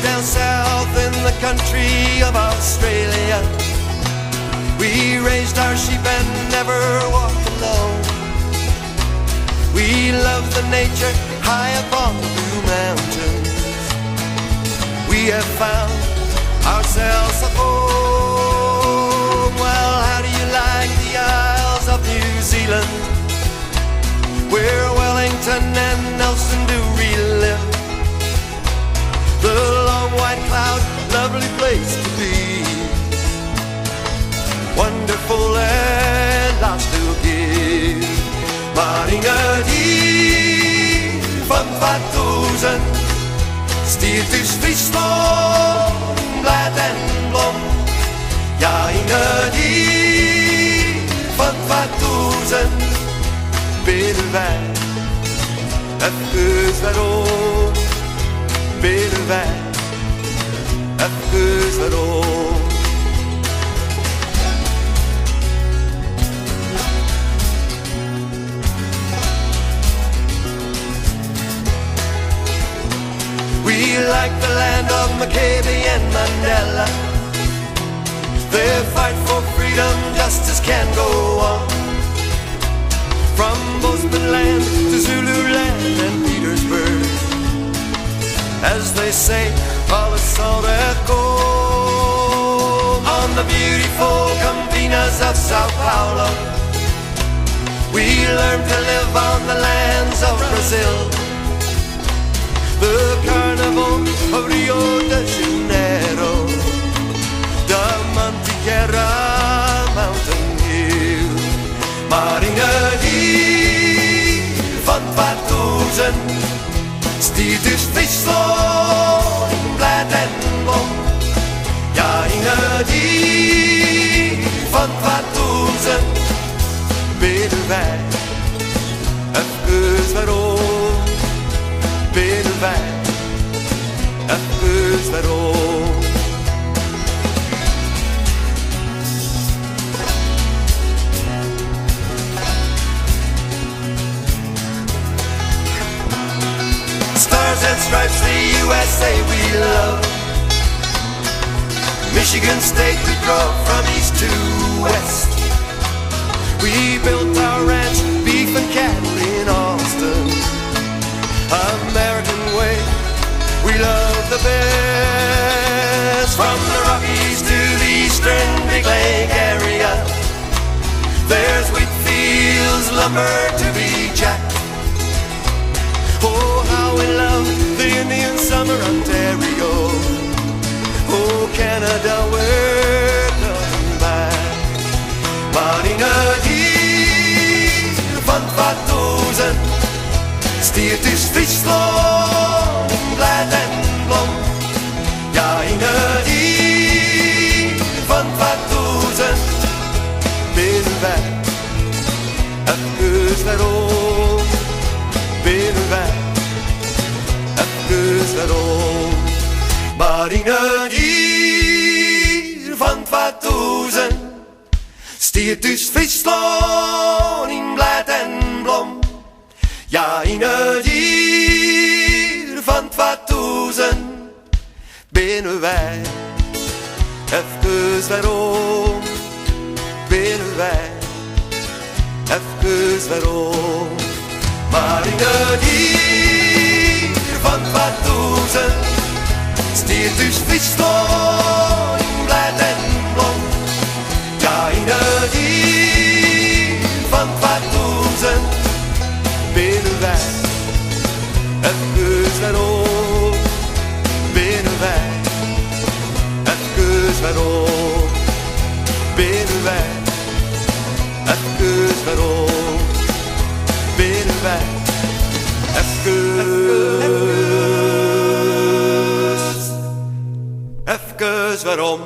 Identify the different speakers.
Speaker 1: Way down south in the country of Australia, we raised our sheep and never walked alone. We loved the nature high upon the blue mountains. We have found ourselves a home. Well, how do you like the Isles of New Zealand, where Wellington and Nelson do relive? The long white cloud, lovely place to be. Wonderful and lots to give. Maar die van tûzen, Stiet is Fryslân, blêd en blom. Ja, die van tûzen, willen wij Efkes Werom, willen wij Efkes Werom. We like the land of keapjen and Mandela. Their fight for freedom, justice can go on. From Bosmanland to Zululand and Petersburg, as they say, all is all echo. On the beautiful campinas of Sao Paulo, we learn to live on the lands of Brazil. The carnival of Rio de Janeiro, the Mantiqueira mountain hill. Maar die van tûzen, Stiet is Fryslân, blêd en blom. Ja, die van tûzen, willen wij Efkes Werom, willen wij Efkes Werom. Stars and stripes, the USA we love. Michigan State we drove from east to west. We built our ranch, beef and cattle in Austin. American way, we love the best. From the Rockies to the eastern Big Lake area, there's wheat fields, lumber to be jacked. Oh, how we love the Indian summer Ontario. Oh, Canada, we're coming back. Maar die van tûzen, Stiet is Fryslân, blêd en blom. Ja, die van tûzen, willen wij Efkes Werom, willen wij Efkes Werom. Maar die van tûzen, Stiet is Fryslân, blêd en blom. Ja, die van tûzen, willen wij Efkes Werom, willen wij Efkes Werom. Maar die van tûzen, Stiet is Fryslân, blêd en blom. Ja, die van tûzen, willen wij Efkes Werom, willen wij Efkes Werom, willen wij Efkes Werom, willen wij Efkes Werom.